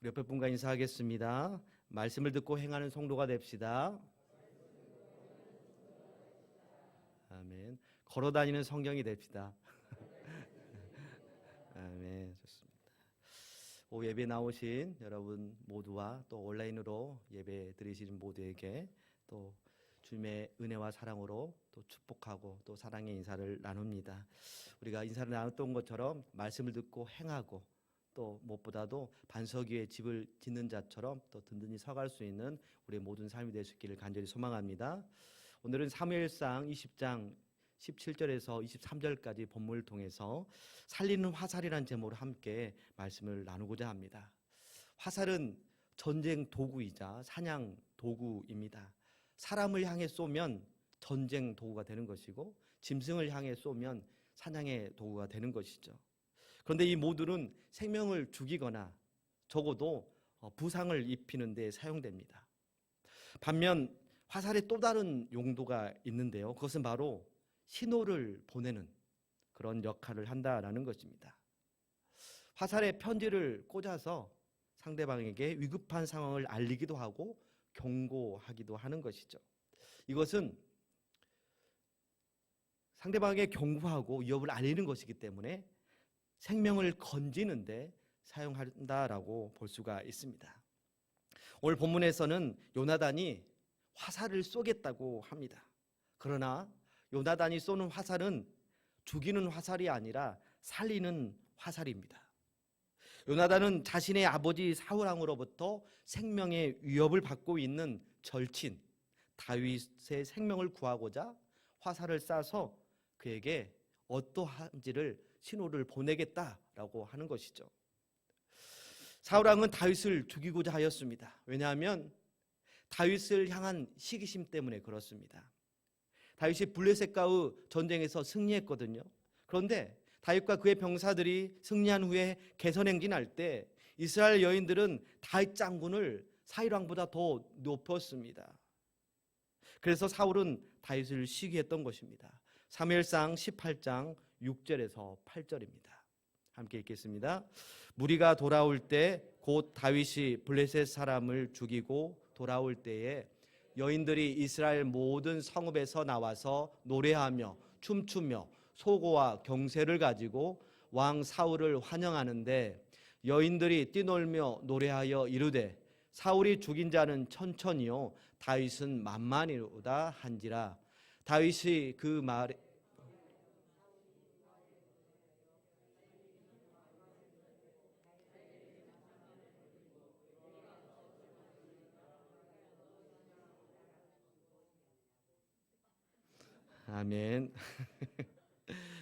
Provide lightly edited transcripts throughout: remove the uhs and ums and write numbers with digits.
우리 옆에 분과 인사하겠습니다. 말씀을 듣고 행하는 성도가 됩시다. 아멘. 걸어다니는 성경이 됩시다. 아멘. 좋습니다. 오후 예배 나오신 여러분 모두와 또 온라인으로 예배 드리시는 모두에게 또 주님의 은혜와 사랑으로 또 축복하고 또 사랑의 인사를 나눕니다. 우리가 인사를 나눴던 것처럼 말씀을 듣고 행하고 또 무엇보다도 반석 위에 집을 짓는 자처럼 또 든든히 서갈 수 있는 우리의 모든 삶이 될 수 있기를 간절히 소망합니다. 오늘은 사무엘상 20장 17절에서 23절까지 본문을 통해서 살리는 화살이라는 제목으로 함께 말씀을 나누고자 합니다. 화살은 전쟁 도구이자 사냥 도구입니다. 사람을 향해 쏘면 전쟁 도구가 되는 것이고 짐승을 향해 쏘면 사냥의 도구가 되는 것이죠. 그런데 이 모두는 생명을 죽이거나 적어도 부상을 입히는 데 사용됩니다. 반면 화살의 또 다른 용도가 있는데요. 그것은 바로 신호를 보내는 그런 역할을 한다라는 것입니다. 화살에 편지를 꽂아서 상대방에게 위급한 상황을 알리기도 하고 경고하기도 하는 것이죠. 이것은 상대방에게 경고하고 위협을 알리는 것이기 때문에 생명을 건지는데 사용한다라고 볼 수가 있습니다. 오늘 본문에서는 요나단이 화살을 쏘겠다고 합니다. 그러나 요나단이 쏘는 화살은 죽이는 화살이 아니라 살리는 화살입니다. 요나단은 자신의 아버지 사울왕으로부터 생명의 위협을 받고 있는 절친 다윗의 생명을 구하고자 화살을 쏴서 그에게 어떠한지를 신호를 보내겠다라고 하는 것이죠. 사울왕은 다윗을 죽이고자 하였습니다. 왜냐하면 다윗을 향한 시기심 때문에 그렇습니다. 다윗이 블레셋과의 전쟁에서 승리했거든요. 그런데 다윗과 그의 병사들이 승리한 후에 개선행진할 때 이스라엘 여인들은 다윗 장군을 사울왕보다 더 높였습니다. 그래서 사울은 다윗을 시기했던 것입니다. 사무엘상 18장 6절에서 8절입니다. 함께 읽겠습니다. 무리가 돌아올 때 곧 다윗이 블레셋 사람을 죽이고 돌아올 때에 여인들이 이스라엘 모든 성읍에서 나와서 노래하며 춤추며 소고와 경새를 가지고 왕 사울을 환영하는데 여인들이 뛰놀며 노래하여 이르되 사울이 죽인 자는 천천히요 다윗은 만만이로다 한지라. 다윗이 그 말에 아멘.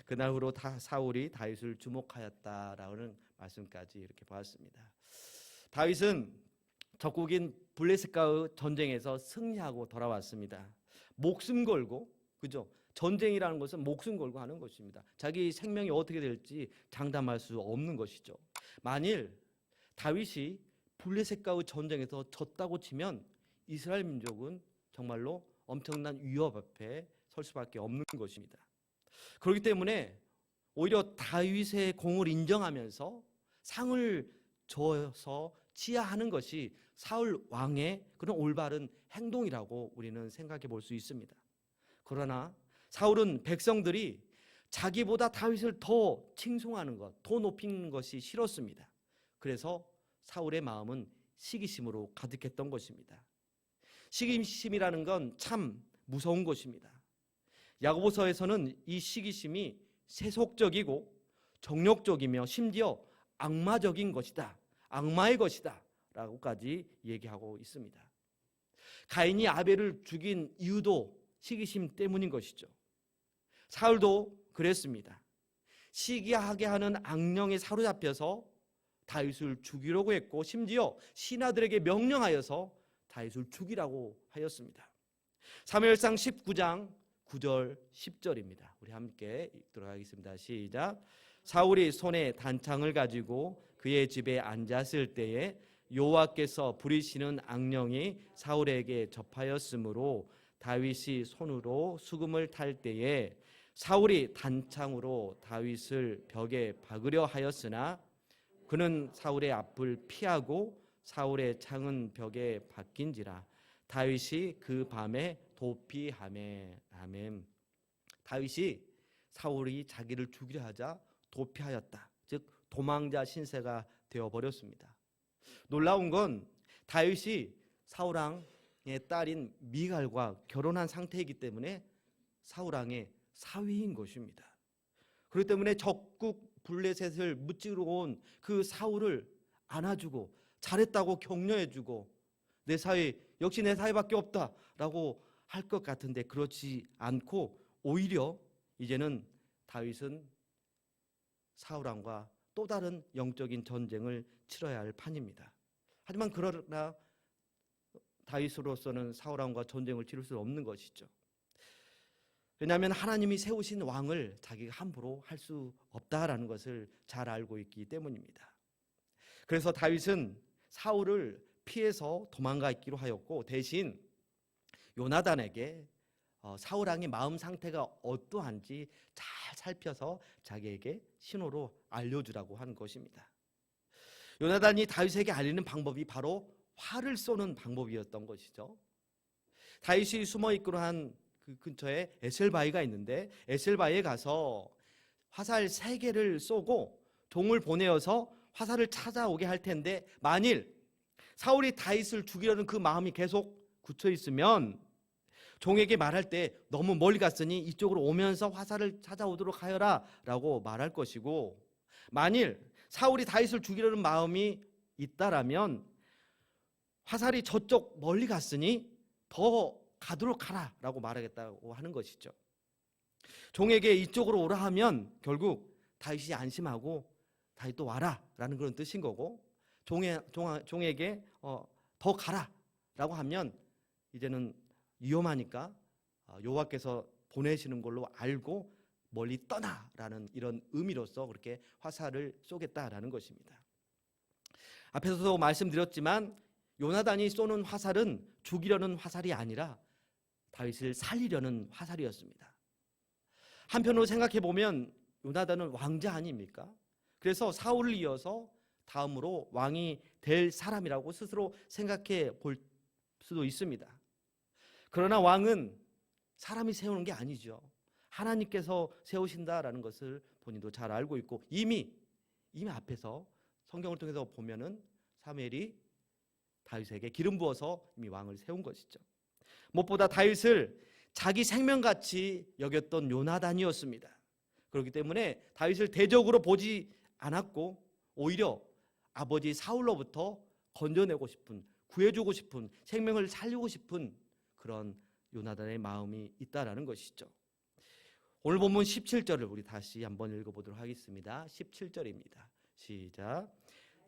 그날 후로 사울이 다윗을 주목하였다라는 말씀까지 이렇게 보았습니다. 다윗은 적국인 블레셋과의 전쟁에서 승리하고 돌아왔습니다. 목숨 걸고, 그죠? 전쟁이라는 것은 목숨 걸고 하는 것입니다. 자기 생명이 어떻게 될지 장담할 수 없는 것이죠. 만일 다윗이 블레셋과의 전쟁에서 졌다고 치면 이스라엘 민족은 정말로 엄청난 위협 앞에 설 수밖에 없는 것입니다. 그렇기 때문에 오히려 다윗의 공을 인정하면서 상을 줘서 치하하는 것이 사울 왕의 그런 올바른 행동이라고 우리는 생각해 볼 수 있습니다. 그러나 사울은 백성들이 자기보다 다윗을 더 칭송하는 것, 더 높이는 것이 싫었습니다. 그래서 사울의 마음은 시기심으로 가득했던 것입니다. 시기심이라는 건 참 무서운 것입니다. 야고보서에서는 이 시기심이 세속적이고 정욕적이며 심지어 악마적인 것이다. 악마의 것이다. 라고까지 얘기하고 있습니다. 가인이 아벨을 죽인 이유도 시기심 때문인 것이죠. 사울도 그랬습니다. 시기하게 하는 악령에 사로잡혀서 다윗을 죽이려고 했고 심지어 신하들에게 명령하여서 다윗을 죽이라고 하였습니다. 사무엘상 19장 9절 10절입니다. 우리 함께 읽도록 하겠습니다. 시작. 사울이 손에 단창을 가지고 그의 집에 앉았을 때에 여호와께서 부리시는 악령이 사울에게 접하였으므로 다윗이 손으로 수금을 탈 때에 사울이 단창으로 다윗을 벽에 박으려 하였으나 그는 사울의 앞을 피하고 사울의 창은 벽에 박힌지라 다윗이 그 밤에 도피하매. 아멘. 다윗이 사울이 자기를 죽이려 하자 도피하였다. 즉 도망자 신세가 되어버렸습니다. 놀라운 건 다윗이 사울왕의 딸인 미갈과 결혼한 상태이기 때문에 사울왕의 사위인 것입니다. 그렇기 때문에 적국 블레셋을 무찌르고 온 그 사울을 안아주고 잘했다고 격려해주고 내 사위 역시 내 사위밖에 없다라고 할 것 같은데 그렇지 않고 오히려 이제는 다윗은 사울왕과 또 다른 영적인 전쟁을 치러야 할 판입니다. 하지만 그러나 다윗으로서는 사울왕과 전쟁을 치를 수 없는 것이죠. 왜냐하면 하나님이 세우신 왕을 자기가 함부로 할 수 없다라는 것을 잘 알고 있기 때문입니다. 그래서 다윗은 사울을 피해서 도망가 있기로 하였고 대신 요나단에게 사울왕의 마음 상태가 어떠한지 잘 살펴서 자기에게 신호로 알려주라고 한 것입니다. 요나단이 다윗에게 알리는 방법이 바로 활을 쏘는 방법이었던 것이죠. 다윗이 숨어 있기로 한 그 근처에 에셀바위가 있는데 에셀바위에 가서 화살 3개를 쏘고 종을 보내어서 화살을 찾아오게 할 텐데 만일 사울이 다윗을 죽이려는 그 마음이 계속 굳혀 있으면 종에게 말할 때 너무 멀리 갔으니 이쪽으로 오면서 화살을 찾아오도록 하여라 라고 말할 것이고, 만일 사울이 다윗을 죽이려는 마음이 있다라면 화살이 저쪽 멀리 갔으니 더 가도록 하라 라고 말하겠다고 하는 것이죠. 종에게 이쪽으로 오라 하면 결국 다윗이 안심하고 다윗도 와라 라는 그런 뜻인 거고, 종에게 더 가라 라고 하면 이제는 위험하니까 여호와께서 보내시는 걸로 알고 멀리 떠나라는 이런 의미로서 그렇게 화살을 쏘겠다라는 것입니다. 앞에서도 말씀드렸지만 요나단이 쏘는 화살은 죽이려는 화살이 아니라 다윗을 살리려는 화살이었습니다. 한편으로 생각해 보면 요나단은 왕자 아닙니까? 그래서 사울을 이어서 다음으로 왕이 될 사람이라고 스스로 생각해 볼 수도 있습니다. 그러나 왕은 사람이 세우는 게 아니죠. 하나님께서 세우신다라는 것을 본인도 잘 알고 있고 이미 앞에서 성경을 통해서 보면은 사무엘이 다윗에게 기름 부어서 이미 왕을 세운 것이죠. 무엇보다 다윗을 자기 생명같이 여겼던 요나단이었습니다. 그렇기 때문에 다윗을 대적으로 보지 않았고 오히려 아버지 사울로부터 건져내고 싶은, 구해주고 싶은, 생명을 살리고 싶은 그런 요나단의 마음이 있다라는 것이죠. 오늘 본문 17절을 우리 다시 한번 읽어보도록 하겠습니다. 17절입니다. 시작.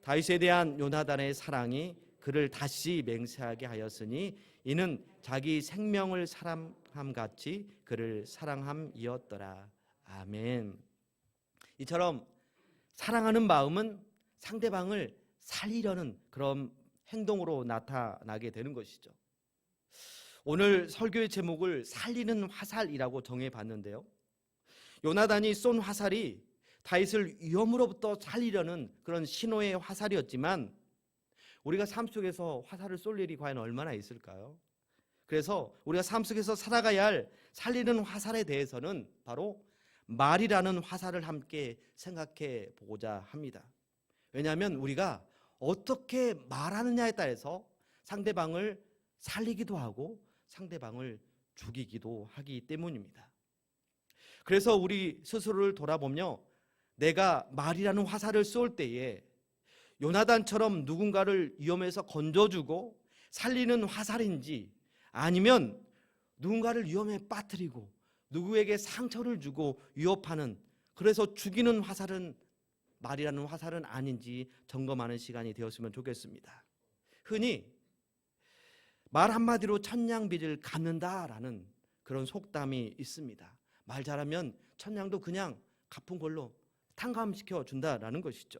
다윗에 대한 요나단의 사랑이 그를 다시 맹세하게 하였으니 이는 자기 생명을 사랑함같이 그를 사랑함이었더라. 아멘. 이처럼 사랑하는 마음은 상대방을 살리려는 그런 행동으로 나타나게 되는 것이죠. 오늘 설교의 제목을 살리는 화살이라고 정해봤는데요. 요나단이 쏜 화살이 다윗을 위험으로부터 살리려는 그런 신호의 화살이었지만 우리가 삶 속에서 화살을 쏠 일이 과연 얼마나 있을까요? 그래서 우리가 삶 속에서 살아가야 할 살리는 화살에 대해서는 바로 말이라는 화살을 함께 생각해 보고자 합니다. 왜냐하면 우리가 어떻게 말하느냐에 따라서 상대방을 살리기도 하고 상대방을 죽이기도 하기 때문입니다. 그래서 우리 스스로를 돌아보며 내가 말이라는 화살을 쏠 때에 요나단처럼 누군가를 위험에서 건져주고 살리는 화살인지 아니면 누군가를 위험에 빠뜨리고 누구에게 상처를 주고 위협하는, 그래서 죽이는 화살은 말이라는 화살은 아닌지 점검하는 시간이 되었으면 좋겠습니다. 흔히 말 한마디로 천냥빚을 갚는다라는 그런 속담이 있습니다. 말 잘하면 천냥도 그냥 갚은 걸로 탕감시켜 준다라는 것이죠.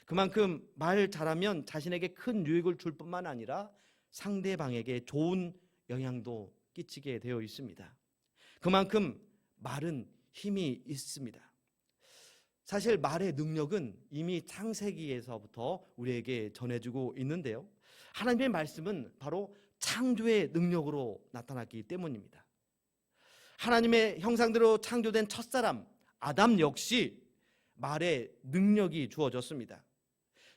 그만큼 말 잘하면 자신에게 큰 유익을 줄 뿐만 아니라 상대방에게 좋은 영향도 끼치게 되어 있습니다. 그만큼 말은 힘이 있습니다. 사실 말의 능력은 이미 창세기에서부터 우리에게 전해주고 있는데요. 하나님의 말씀은 바로 창조의 능력으로 나타났기 때문입니다. 하나님의 형상대로 창조된 첫사람 아담 역시 말의 능력이 주어졌습니다.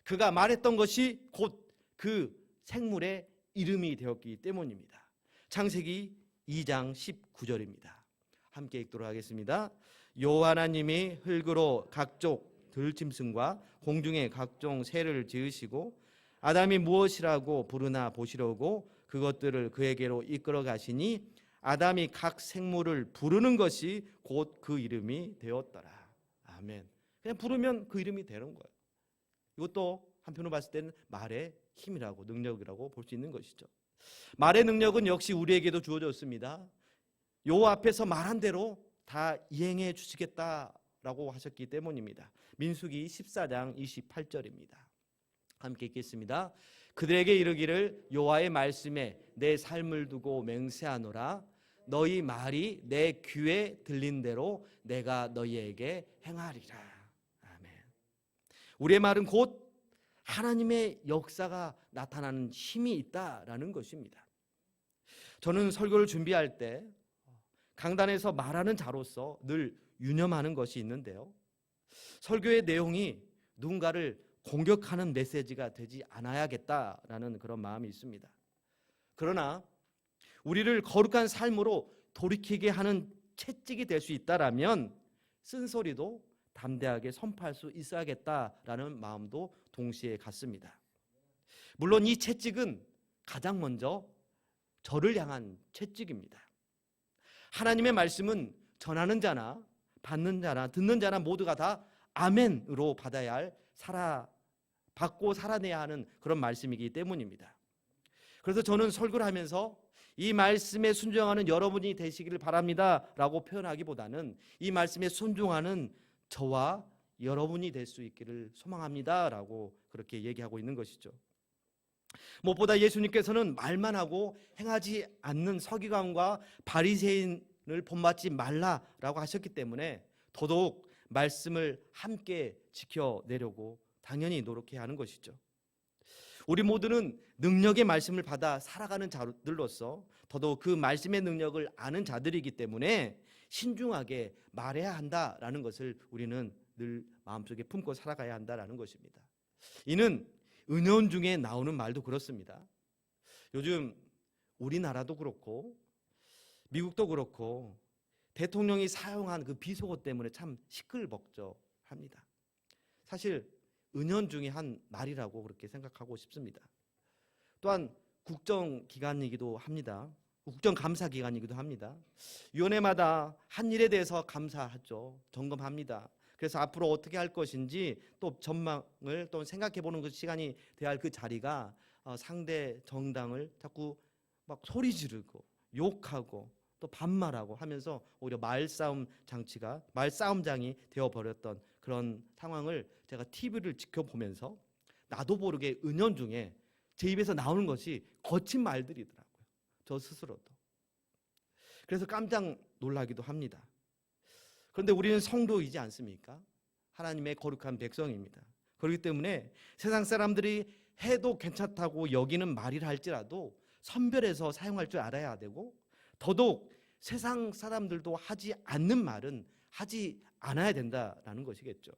그가 말했던 것이 곧 그 생물의 이름이 되었기 때문입니다. 창세기 2장 19절입니다. 함께 읽도록 하겠습니다. 여호와 하나님이 흙으로 각종 들짐승과 공중의 각종 새를 지으시고 아담이 무엇이라고 부르나 보시려고 그것들을 그에게로 이끌어 가시니 아담이 각 생물을 부르는 것이 곧 그 이름이 되었더라. 아멘. 그냥 부르면 그 이름이 되는 거예요. 이것도 한편으로 봤을 때는 말의 힘이라고 능력이라고 볼 수 있는 것이죠. 말의 능력은 역시 우리에게도 주어졌습니다. 요 앞에서 말한 대로 다 이행해 주시겠다라고 하셨기 때문입니다. 민수기 14장 28절입니다. 함께 읽겠습니다. 그들에게 이르기를 여호와의 말씀에 내 삶을 두고 맹세하노라. 너희 말이 내 귀에 들린 대로 내가 너희에게 행하리라. 아멘. 우리의 말은 곧 하나님의 역사가 나타나는 힘이 있다라는 것입니다. 저는 설교를 준비할 때 강단에서 말하는 자로서 늘 유념하는 것이 있는데요. 설교의 내용이 누군가를 공격하는 메시지가 되지 않아야겠다라는 그런 마음이 있습니다. 그러나 우리를 거룩한 삶으로 돌이키게 하는 채찍이 될 수 있다라면 쓴소리도 담대하게 선포할 수 있어야겠다라는 마음도 동시에 갖습니다. 물론 이 채찍은 가장 먼저 저를 향한 채찍입니다. 하나님의 말씀은 전하는 자나 받는 자나 듣는 자나 모두가 다 아멘으로 받아야 할 받고 살아내야 하는 그런 말씀이기 때문입니다. 그래서 저는 설교를 하면서 이 말씀에 순종하는 여러분이 되시기를 바랍니다 라고 표현하기보다는 이 말씀에 순종하는 저와 여러분이 될 수 있기를 소망합니다 라고 그렇게 얘기하고 있는 것이죠. 무엇보다 예수님께서는 말만 하고 행하지 않는 서기관과 바리새인을 본받지 말라라고 하셨기 때문에 더더욱 말씀을 함께 지켜내려고 당연히 노력해야 하는 것이죠. 우리 모두는 능력의 말씀을 받아 살아가는 자들로서 더더욱 그 말씀의 능력을 아는 자들이기 때문에 신중하게 말해야 한다라는 것을 우리는 늘 마음속에 품고 살아가야 한다라는 것입니다. 이는 은연중에 나오는 말도 그렇습니다. 요즘 우리나라도 그렇고 미국도 그렇고 대통령이 사용한 그 비속어 때문에 참 시끌벅적합니다. 사실 은연중에 한 말이라고 그렇게 생각하고 싶습니다. 또한 국정기관이기도 합니다. 국정감사기관이기도 합니다. 위원회마다 한 일에 대해서 감사하죠. 점검합니다. 그래서 앞으로 어떻게 할 것인지 또 전망을 또 생각해보는 그 시간이 돼야 할 그 자리가 상대 정당을 자꾸 막 소리 지르고 욕하고 또 반말하고 하면서 오히려 말싸움장이 되어버렸던 그런 상황을 제가 TV를 지켜보면서 나도 모르게 은연중에 제 입에서 나오는 것이 거친 말들이더라고요. 저 스스로도. 그래서 깜짝 놀라기도 합니다. 그런데 우리는 성도이지 않습니까? 하나님의 거룩한 백성입니다. 그렇기 때문에 세상 사람들이 해도 괜찮다고 여기는 말이라 할지라도 선별해서 사용할 줄 알아야 되고 더더욱 세상 사람들도 하지 않는 말은 하지 않아야 된다라는 것이겠죠.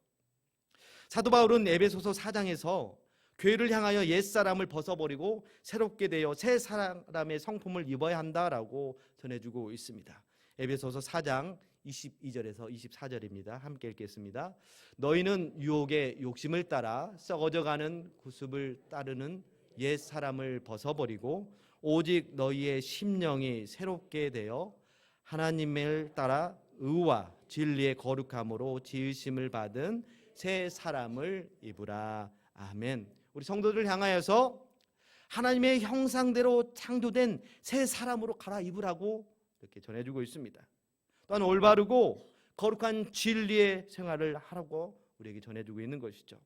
사도 바울은 에베소서 4장에서 교회를 향하여 옛사람을 벗어버리고 새롭게 되어 새 사람의 성품을 입어야 한다라고 전해주고 있습니다. 에베소서 4장 22절에서 24절입니다. 함께 읽겠습니다. 너희는 유혹의 욕심을 따라 썩어져가는 구습을 따르는 옛사람을 벗어버리고 오직 너희의 심령이 새롭게 되어 하나님을 따라 의와 진리의 거룩함으로 지으심을 받은 새 사람을 입으라. 아멘. 우리 성도들을 향하여서 하나님의 형상대로 창조된 새 사람으로 갈아입으라고 이렇게 전해주고 있습니다. 또한 올바르고 거룩한 진리의 생활을 하라고 우리에게 전해주고 있는 것이죠.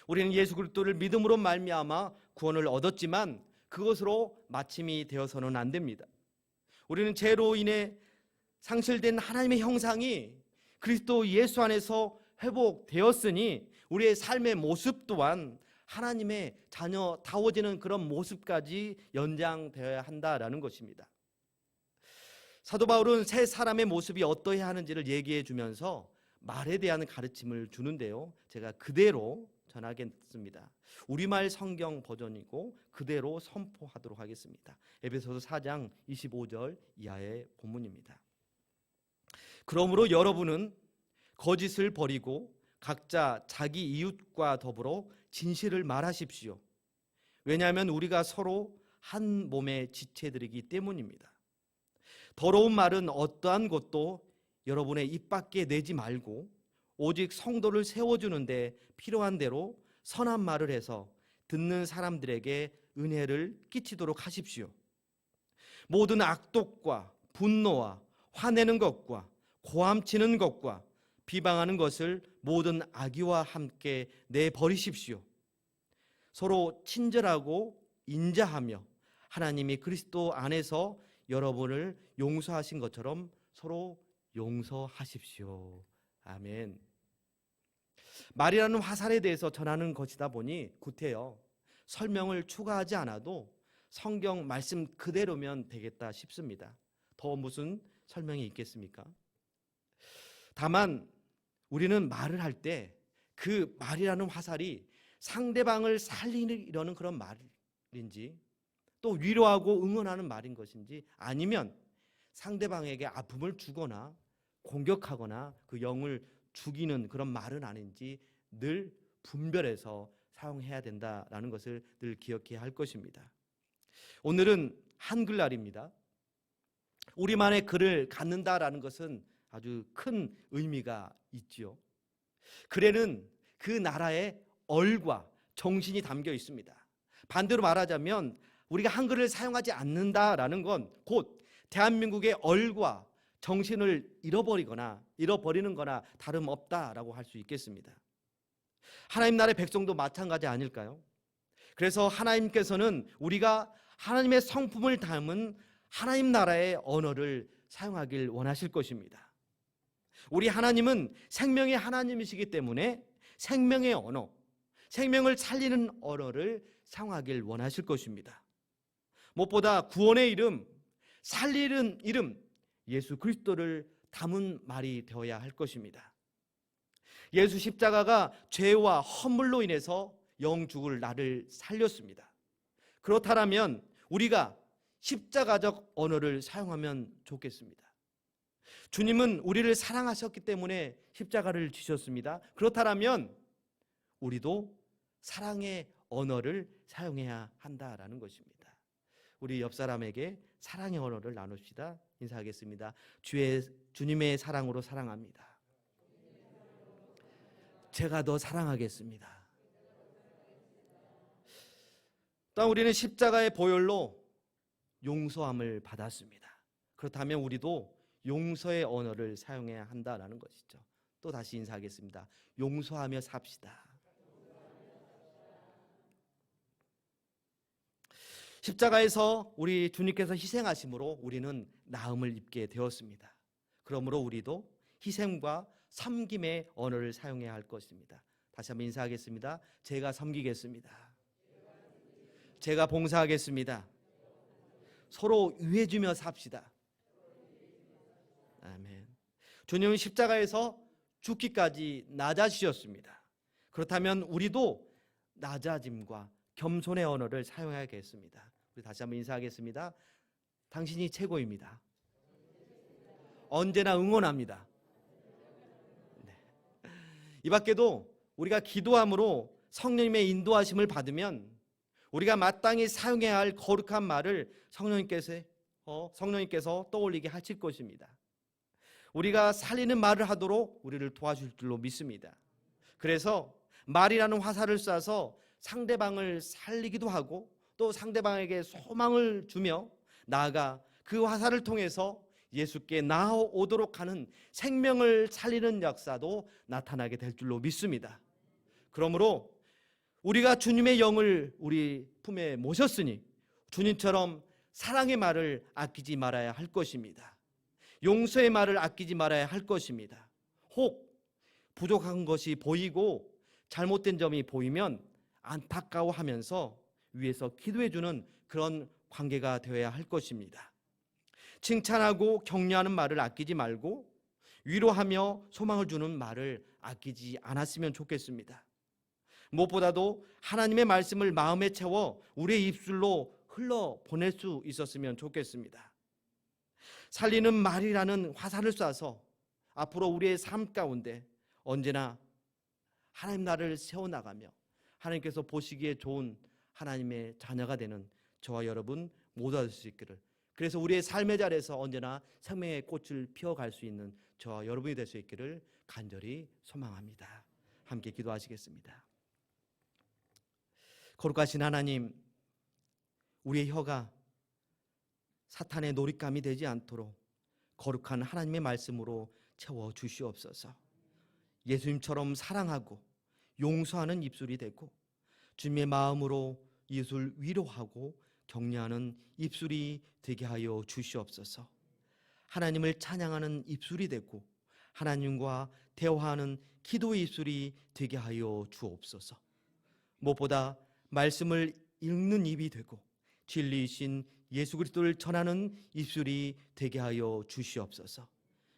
우리는 예수 그리스도를 믿음으로 말미암아 구원을 얻었지만 그것으로 마침이 되어서는 안 됩니다. 우리는 죄로 인해 상실된 하나님의 형상이 그리스도 예수 안에서 회복되었으니 우리의 삶의 모습 또한 하나님의 자녀다워지는 그런 모습까지 연장되어야 한다라는 것입니다. 사도 바울은 새 사람의 모습이 어떠해야 하는지를 얘기해 주면서 말에 대한 가르침을 주는데요, 제가 그대로 전하겠습니다. 우리말 성경 버전이고 그대로 선포하도록 하겠습니다. 에베소서 4장 25절 이하의 본문입니다. 그러므로 여러분은 거짓을 버리고 각자 자기 이웃과 더불어 진실을 말하십시오. 왜냐하면 우리가 서로 한 몸의 지체들이기 때문입니다. 더러운 말은 어떠한 것도 여러분의 입 밖에 내지 말고 오직 성도를 세워주는데 필요한 대로 선한 말을 해서 듣는 사람들에게 은혜를 끼치도록 하십시오. 모든 악독과 분노와 화내는 것과 고함치는 것과 비방하는 것을 모든 악의와 함께 내버리십시오. 서로 친절하고 인자하며 하나님이 그리스도 안에서 여러분을 용서하신 것처럼 서로 용서하십시오. 아멘. 말이라는 화살에 대해서 전하는 것이다 보니 구태여 설명을 추가하지 않아도 성경 말씀 그대로면 되겠다 싶습니다. 더 무슨 설명이 있겠습니까? 다만 우리는 말을 할 때 그 말이라는 화살이 상대방을 살리려는 그런 말인지 또 위로하고 응원하는 말인 것인지 아니면 상대방에게 아픔을 주거나 공격하거나 그 영을 죽이는 그런 말은 아닌지 늘 분별해서 사용해야 된다라는 것을 늘 기억해야 할 것입니다. 오늘은 한글날입니다. 우리만의 글을 갖는다라는 것은 아주 큰 의미가 있지요. 글에는 그 나라의 얼과 정신이 담겨 있습니다. 반대로 말하자면 우리가 한글을 사용하지 않는다라는 건 곧 대한민국의 얼과 정신을 잃어버리는 거나 다름없다라고 할 수 있겠습니다. 하나님 나라의 백성도 마찬가지 아닐까요? 그래서 하나님께서는 우리가 하나님의 성품을 담은 하나님 나라의 언어를 사용하길 원하실 것입니다. 우리 하나님은 생명의 하나님이시기 때문에 생명의 언어, 생명을 살리는 언어를 사용하길 원하실 것입니다. 무엇보다 구원의 이름, 살리는 이름 예수 그리스도를 담은 말이 되어야 할 것입니다. 예수 십자가가 죄와 허물로 인해서 영죽을 나를 살렸습니다. 그렇다면 우리가 십자가적 언어를 사용하면 좋겠습니다. 주님은 우리를 사랑하셨기 때문에 십자가를 지셨습니다. 그렇다면 우리도 사랑의 언어를 사용해야 한다라는 것입니다. 우리 옆 사람에게 사랑의 언어를 나눕시다. 인사하겠습니다. 주님의 사랑으로 사랑합니다. 제가 더 사랑하겠습니다. 또 우리는 십자가의 보혈로 용서함을 받았습니다. 그렇다면 우리도 용서의 언어를 사용해야 한다라는 것이죠. 또 다시 인사하겠습니다. 용서하며 삽시다. 십자가에서 우리 주님께서 희생하심으로 우리는 나음을 입게 되었습니다. 그러므로 우리도 희생과 섬김의 언어를 사용해야 할 것입니다. 다시 한번 인사하겠습니다. 제가 섬기겠습니다. 제가 봉사하겠습니다. 서로 위해주며 삽시다. 아멘. 주님은 십자가에서 죽기까지 낮아지셨습니다. 그렇다면 우리도 낮아짐과 겸손의 언어를 사용해야겠습니다. 우리 다시 한번 인사하겠습니다. 당신이 최고입니다. 언제나 응원합니다. 네. 이 밖에도 우리가 기도함으로 성령님의 인도하심을 받으면 우리가 마땅히 사용해야 할 거룩한 말을 성령님께서 떠올리게 하실 것입니다. 우리가 살리는 말을 하도록 우리를 도와줄 줄로 믿습니다. 그래서 말이라는 화살을 쏴서 상대방을 살리기도 하고 또 상대방에게 소망을 주며 나아가 그 화살을 통해서 예수께 나아오도록 하는 생명을 살리는 역사도 나타나게 될 줄로 믿습니다. 그러므로 우리가 주님의 영을 우리 품에 모셨으니 주님처럼 사랑의 말을 아끼지 말아야 할 것입니다. 용서의 말을 아끼지 말아야 할 것입니다. 혹 부족한 것이 보이고 잘못된 점이 보이면 안타까워하면서 위에서 기도해주는 그런 관계가 되어야 할 것입니다. 칭찬하고 격려하는 말을 아끼지 말고 위로하며 소망을 주는 말을 아끼지 않았으면 좋겠습니다. 무엇보다도 하나님의 말씀을 마음에 채워 우리의 입술로 흘러보낼 수 있었으면 좋겠습니다. 살리는 말이라는 화살을 쏴서 앞으로 우리의 삶 가운데 언제나 하나님 나라를 세워나가며 하나님께서 보시기에 좋은 하나님의 자녀가 되는 저와 여러분 모두가 될 수 있기를, 그래서 우리의 삶의 자리에서 언제나 생명의 꽃을 피워갈 수 있는 저와 여러분이 될 수 있기를 간절히 소망합니다. 함께 기도하시겠습니다. 거룩하신 하나님, 우리의 혀가 사탄의 놀잇감이 되지 않도록 거룩한 하나님의 말씀으로 채워 주시옵소서. 예수님처럼 사랑하고 용서하는 입술이 되고 주님의 마음으로 이웃을 위로하고 격려하는 입술이 되게 하여 주시옵소서. 하나님을 찬양하는 입술이 되고 하나님과 대화하는 기도의 입술이 되게 하여 주옵소서. 무엇보다 말씀을 읽는 입이 되고 진리이신 예수 그리스도를 전하는 입술이 되게 하여 주시옵소서.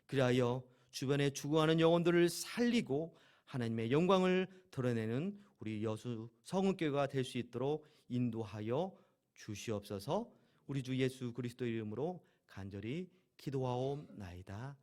그리하여 주변에 죽어가는 영혼들을 살리고 하나님의 영광을 드러내는 우리 여수 성은교회가 될 수 있도록 인도하여 주시옵소서. 우리 주 예수 그리스도의 이름으로 간절히 기도하옵나이다.